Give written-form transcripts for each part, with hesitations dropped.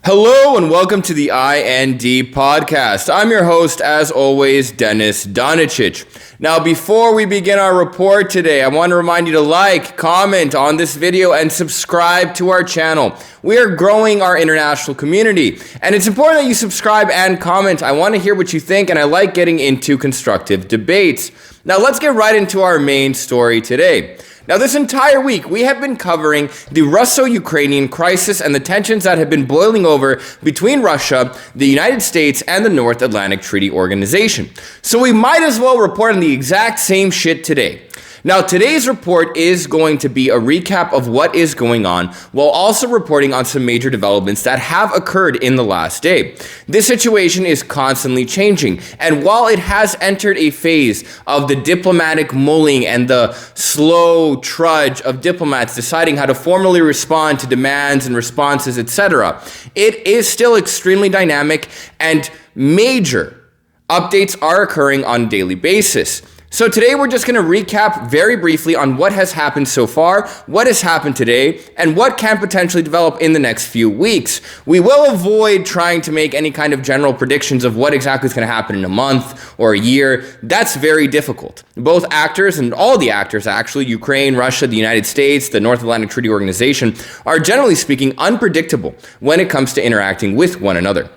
Hello and welcome to the IND podcast. I'm your host, as always, Dennis Donicic. Now, before we begin our report today, I want to remind you to like, comment on this video, and subscribe to our channel. We are growing our international community, and it's important that you subscribe and comment. I want to hear what you think, and I like getting into constructive debates. Now, let's get right into our main story today. Now, this entire week, we have been covering the Russo-Ukrainian crisis and the tensions that have been boiling over between Russia, the United States, and the North Atlantic Treaty Organization. So we might as well report on the exact same shit today. Now, today's report is going to be a recap of what is going on, while also reporting on some major developments that have occurred in the last day. This situation is constantly changing, and while it has entered a phase of the diplomatic mulling and the slow trudge of diplomats deciding how to formally respond to demands and responses, etc., it is still extremely dynamic, and major updates are occurring on a daily basis. So today we're just going to recap very briefly on what has happened so far, what has happened today, and what can potentially develop in the next few weeks. We will avoid trying to make any kind of general predictions of what exactly is going to happen in a month or a year. That's very difficult. Both actors, and all the actors actually, Ukraine, Russia, the United States, the North Atlantic Treaty Organization, are generally speaking unpredictable when it comes to interacting with one another.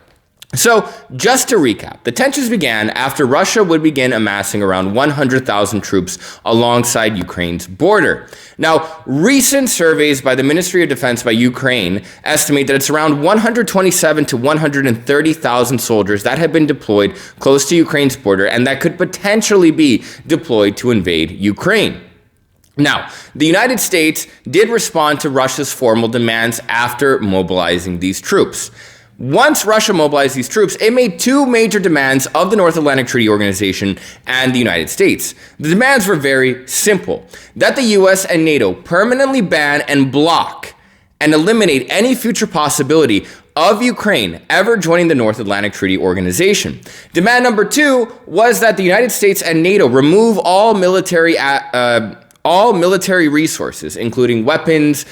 So, just to recap, the tensions began after Russia would begin amassing around 100,000 troops alongside Ukraine's border. Now, recent surveys by the Ministry of Defense by Ukraine estimate that it's around 127 to 130,000 soldiers that have been deployed close to Ukraine's border and that could potentially be deployed to invade Ukraine. Now, the United States did respond to Russia's formal demands after mobilizing these troops. Once Russia mobilized these troops, it made two major demands of the North Atlantic Treaty Organization and the United States. The demands were very simple: that the US and NATO permanently ban and block and eliminate any future possibility of Ukraine ever joining the North Atlantic Treaty Organization. Demand number two was that the United States and NATO remove all military resources, including weapons,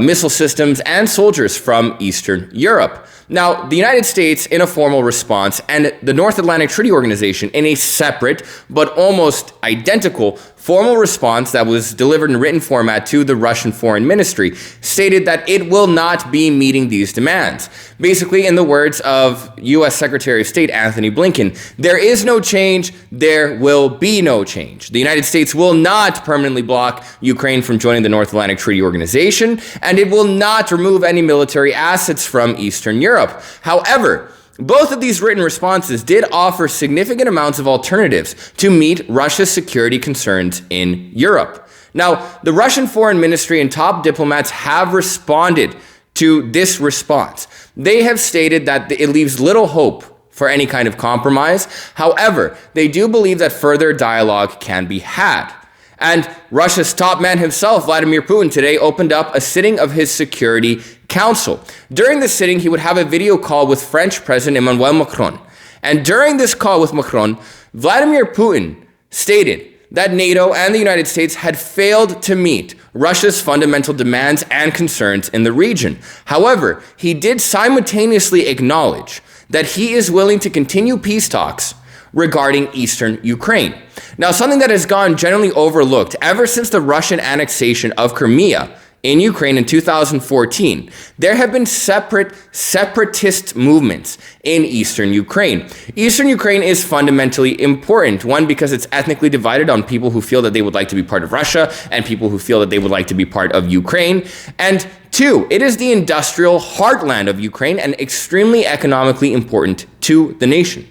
missile systems, and soldiers from Eastern Europe. Now, the United States in a formal response and the North Atlantic Treaty Organization in a separate but almost identical formal response that was delivered in written format to the Russian Foreign Ministry stated that it will not be meeting these demands. Basically, in the words of U.S. Secretary of State Anthony Blinken, there is no change, there will be no change. The United States will not permanently block Ukraine from joining the North Atlantic Treaty Organization, and it will not remove any military assets from Eastern Europe. However, both of these written responses did offer significant amounts of alternatives to meet Russia's security concerns in Europe. Now, the Russian Foreign Ministry and top diplomats have responded to this response. They have stated that it leaves little hope for any kind of compromise. However, they do believe that further dialogue can be had. And Russia's top man himself, Vladimir Putin, today opened up a sitting of his Security Council. During the sitting, he would have a video call with French President Emmanuel Macron. And during this call with Macron, Vladimir Putin stated that NATO and the United States had failed to meet Russia's fundamental demands and concerns in the region. However, he did simultaneously acknowledge that he is willing to continue peace talks regarding eastern Ukraine. Now, something that has gone generally overlooked ever since the Russian annexation of Crimea in Ukraine in 2014, there have been separatist movements in eastern Ukraine. Eastern Ukraine is fundamentally important. One, because it's ethnically divided on people who feel that they would like to be part of Russia and people who feel that they would like to be part of Ukraine. And two, it is the industrial heartland of Ukraine and extremely economically important to the nation.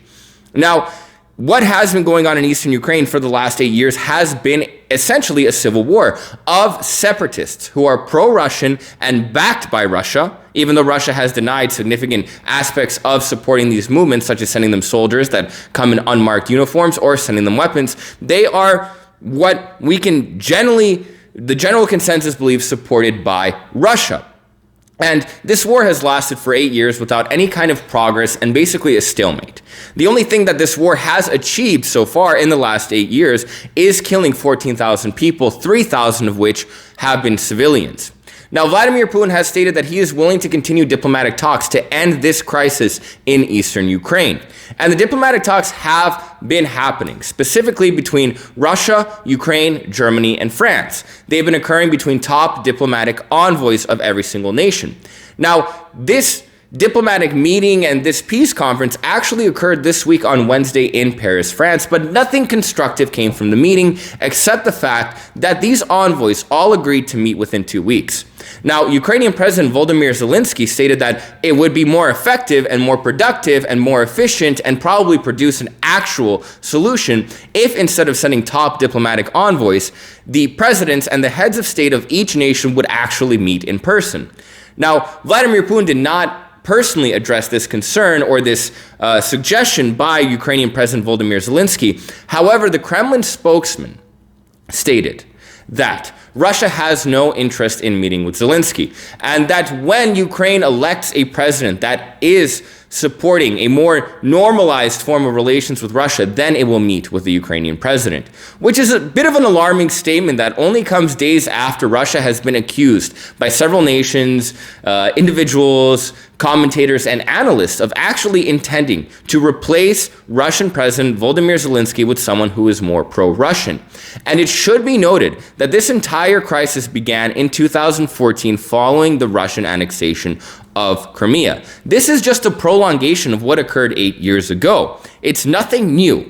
Now, what has been going on in eastern Ukraine for the last 8 years has been essentially a civil war of separatists who are pro-Russian and backed by Russia, even though Russia has denied significant aspects of supporting these movements, such as sending them soldiers that come in unmarked uniforms or sending them weapons. They are what we can the general consensus believes, supported by Russia. And this war has lasted for 8 years without any kind of progress and basically a stalemate. The only thing that this war has achieved so far in the last 8 years is killing 14,000 people, 3,000 of which have been civilians. Now, Vladimir Putin has stated that he is willing to continue diplomatic talks to end this crisis in eastern Ukraine. And the diplomatic talks have been happening, specifically between Russia, Ukraine, Germany, and France. They've been occurring between top diplomatic envoys of every single nation. Now, this diplomatic meeting and this peace conference actually occurred this week on Wednesday in Paris, France, but nothing constructive came from the meeting except the fact that these envoys all agreed to meet within 2 weeks. Now, Ukrainian President Vladimir Zelensky stated that it would be more effective and more productive and more efficient and probably produce an actual solution if, instead of sending top diplomatic envoys, the presidents and the heads of state of each nation would actually meet in person. Now, Vladimir Putin did not personally address this concern or this suggestion by Ukrainian President Volodymyr Zelensky. However, the Kremlin spokesman stated that Russia has no interest in meeting with Zelensky, and that when Ukraine elects a president that is supporting a more normalized form of relations with Russia, then it will meet with the Ukrainian president, which is a bit of an alarming statement that only comes days after Russia has been accused by several nations, individuals, commentators, and analysts of actually intending to replace Russian President Volodymyr Zelensky with someone who is more pro-Russian. And it should be noted that this entire crisis began in 2014 following the Russian annexation of Crimea. This is just a prolongation of what occurred 8 years ago. It's nothing new.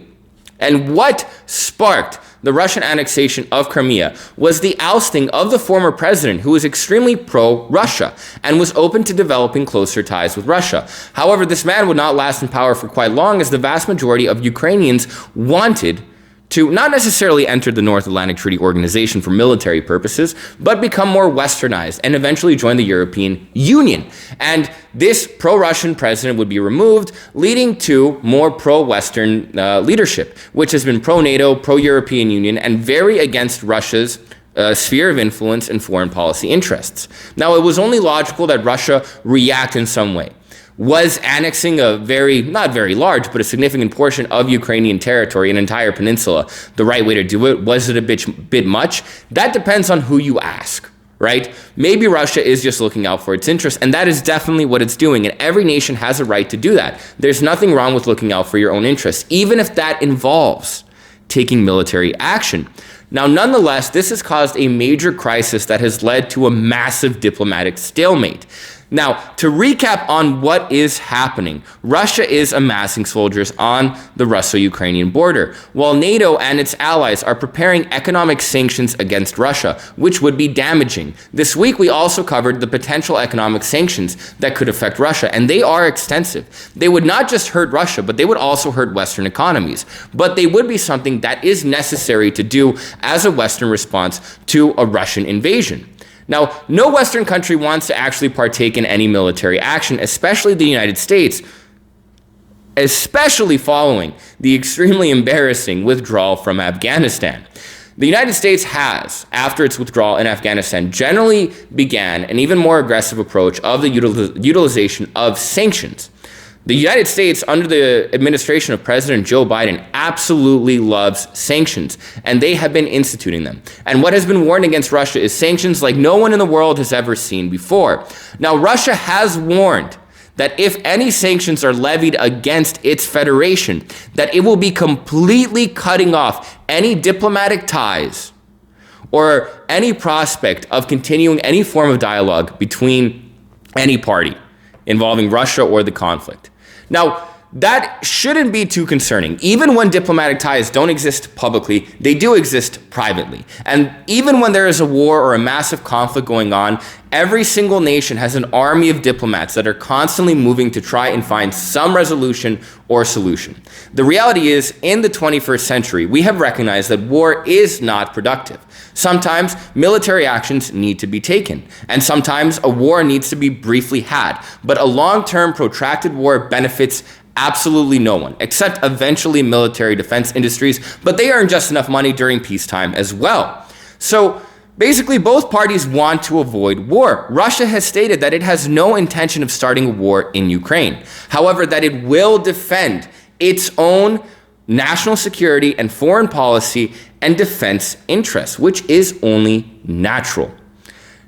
And what sparked the Russian annexation of Crimea was the ousting of the former president, who was extremely pro-Russia and was open to developing closer ties with Russia. However, this man would not last in power for quite long, as the vast majority of Ukrainians wanted to not necessarily enter the North Atlantic Treaty Organization for military purposes, but become more westernized and eventually join the European Union. And this pro-Russian president would be removed, leading to more pro-Western leadership, which has been pro-NATO, pro-European Union, and very against Russia's sphere of influence and foreign policy interests. Now, it was only logical that Russia react in some way. Was annexing a not very large, but a significant portion of Ukrainian territory, an entire peninsula, the right way to do it? Was it a bit much? That depends on who you ask, right? Maybe Russia is just looking out for its interests, and that is definitely what it's doing, and every nation has a right to do that. There's nothing wrong with looking out for your own interests, even if that involves taking military action. Now, nonetheless, this has caused a major crisis that has led to a massive diplomatic stalemate. Now, to recap on what is happening, Russia is amassing soldiers on the Russo-Ukrainian border, while NATO and its allies are preparing economic sanctions against Russia, which would be damaging. This week, we also covered the potential economic sanctions that could affect Russia, and they are extensive. They would not just hurt Russia, but they would also hurt Western economies. But they would be something that is necessary to do as a Western response to a Russian invasion. Now, no Western country wants to actually partake in any military action, especially the United States, especially following the extremely embarrassing withdrawal from Afghanistan. The United States has, after its withdrawal in Afghanistan, generally began an even more aggressive approach of the utilization of sanctions. The United States, under the administration of President Joe Biden, absolutely loves sanctions, and they have been instituting them. And what has been warned against Russia is sanctions like no one in the world has ever seen before. Now, Russia has warned that if any sanctions are levied against its federation, that it will be completely cutting off any diplomatic ties or any prospect of continuing any form of dialogue between any party involving Russia or the conflict. Now, that shouldn't be too concerning. Even when diplomatic ties don't exist publicly, they do exist privately. And even when there is a war or a massive conflict going on, every single nation has an army of diplomats that are constantly moving to try and find some resolution or solution. The reality is, in the 21st century, we have recognized that war is not productive. Sometimes military actions need to be taken, and sometimes a war needs to be briefly had. But a long-term protracted war benefits absolutely no one, except eventually military defense industries, but they earn just enough money during peacetime as well. So basically, both parties want to avoid war. Russia has stated that it has no intention of starting a war in Ukraine. However, that it will defend its own national security and foreign policy and defense interests, which is only natural.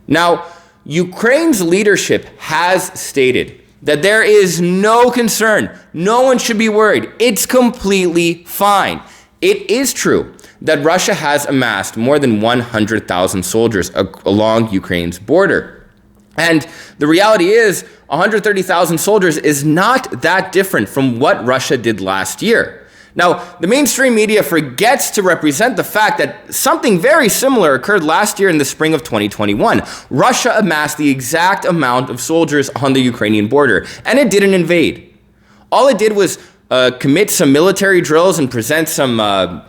Now, Ukraine's leadership has stated that there is no concern. No one should be worried. It's completely fine. It is true that Russia has amassed more than 100,000 soldiers along Ukraine's border. And the reality is 130,000 soldiers is not that different from what Russia did last year. Now, the mainstream media forgets to represent the fact that something very similar occurred last year in the spring of 2021. Russia amassed the exact amount of soldiers on the Ukrainian border, and it didn't invade. All it did was commit some military drills and present some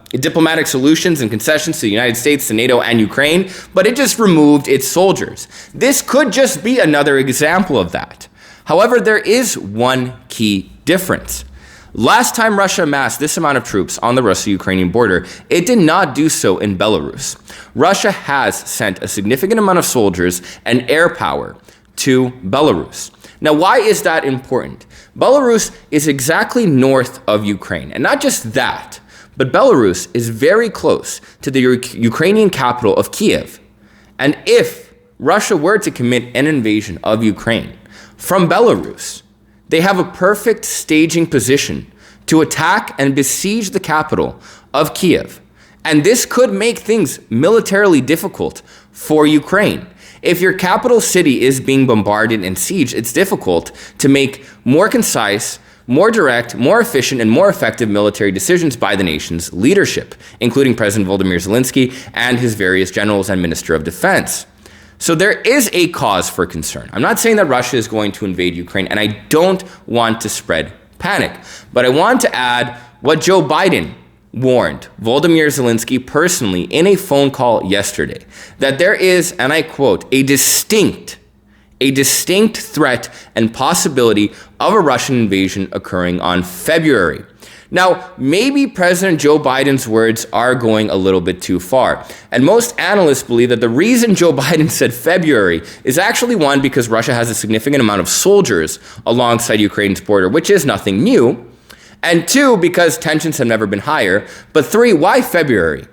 diplomatic solutions and concessions to the United States, to NATO, and Ukraine, but it just removed its soldiers. This could just be another example of that. However, there is one key difference. Last time Russia amassed this amount of troops on the Russo-Ukrainian border, it did not do so in Belarus. Russia has sent a significant amount of soldiers and air power to Belarus. Now, why is that important? Belarus is exactly north of Ukraine. And not just that, but Belarus is very close to the Ukrainian capital of Kiev. And if Russia were to commit an invasion of Ukraine from Belarus, they have a perfect staging position to attack and besiege the capital of Kiev. And this could make things militarily difficult for Ukraine. If your capital city is being bombarded and sieged, it's difficult to make more concise, more direct, more efficient, and more effective military decisions by the nation's leadership, including President Vladimir Zelensky and his various generals and Minister of Defense. So there is a cause for concern. I'm not saying that Russia is going to invade Ukraine, and I don't want to spread panic. But I want to add what Joe Biden warned Volodymyr Zelensky personally in a phone call yesterday, that there is, and I quote, a distinct threat and possibility of a Russian invasion occurring on February. Now, maybe President Joe Biden's words are going a little bit too far. And most analysts believe that the reason Joe Biden said February is actually one, because Russia has a significant amount of soldiers alongside Ukraine's border, which is nothing new. And two, because tensions have never been higher. But three, why February?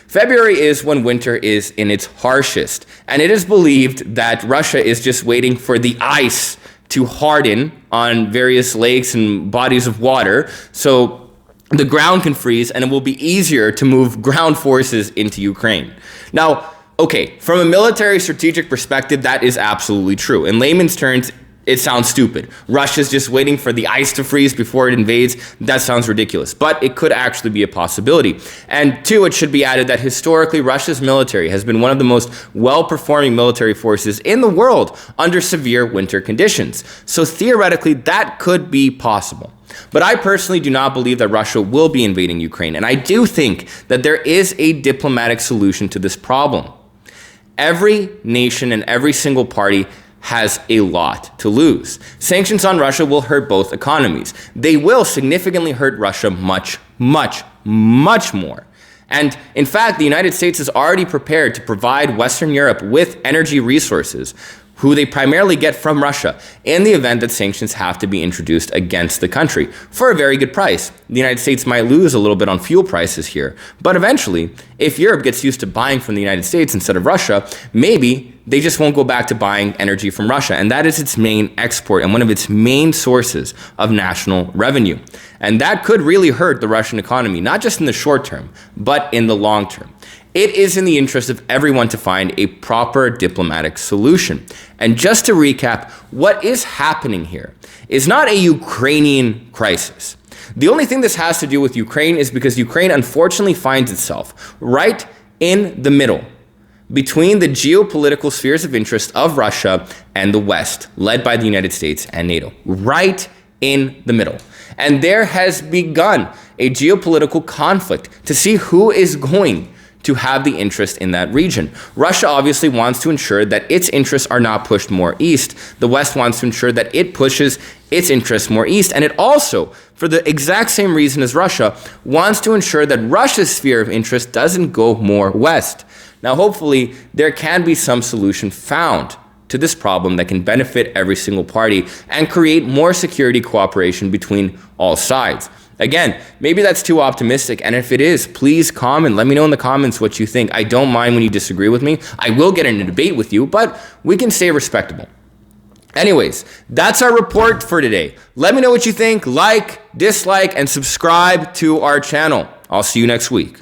February is when winter is in its harshest. And it is believed that Russia is just waiting for the ice to harden on various lakes and bodies of water, so the ground can freeze and it will be easier to move ground forces into Ukraine. Now, okay, from a military strategic perspective, that is absolutely true. In layman's terms, it sounds stupid. Russia's just waiting for the ice to freeze before it invades. That sounds ridiculous, but it could actually be a possibility. And two, it should be added that historically, Russia's military has been one of the most well-performing military forces in the world under severe winter conditions. So theoretically, that could be possible. But I personally do not believe that Russia will be invading Ukraine. And I do think that there is a diplomatic solution to this problem. Every nation and every single party has a lot to lose. Sanctions on Russia will hurt both economies. They will significantly hurt Russia much more. And in fact, the United States is already prepared to provide Western Europe with energy resources, who they primarily get from Russia, in the event that sanctions have to be introduced against the country for a very good price. The United States might lose a little bit on fuel prices here, but eventually, if Europe gets used to buying from the United States instead of Russia, maybe they just won't go back to buying energy from Russia. And that is its main export and one of its main sources of national revenue. And that could really hurt the Russian economy, not just in the short term, but in the long term. It is in the interest of everyone to find a proper diplomatic solution. And just to recap, what is happening here is not a Ukrainian crisis. The only thing this has to do with Ukraine is because Ukraine unfortunately finds itself right in the middle between the geopolitical spheres of interest of Russia and the West, led by the United States and NATO. Right in the middle. And there has begun a geopolitical conflict to see who is going to have the interest in that region. Russia obviously wants to ensure that its interests are not pushed more east. The West wants to ensure that it pushes its interests more east. And it also, for the exact same reason as Russia, wants to ensure that Russia's sphere of interest doesn't go more west. Now, hopefully, there can be some solution found to this problem that can benefit every single party and create more security cooperation between all sides. Again, maybe that's too optimistic, and if it is, please comment. Let me know in the comments what you think. I don't mind when you disagree with me. I will get in a debate with you, but we can stay respectable. Anyways, that's our report for today. Let me know what you think. Like, dislike, and subscribe to our channel. I'll see you next week.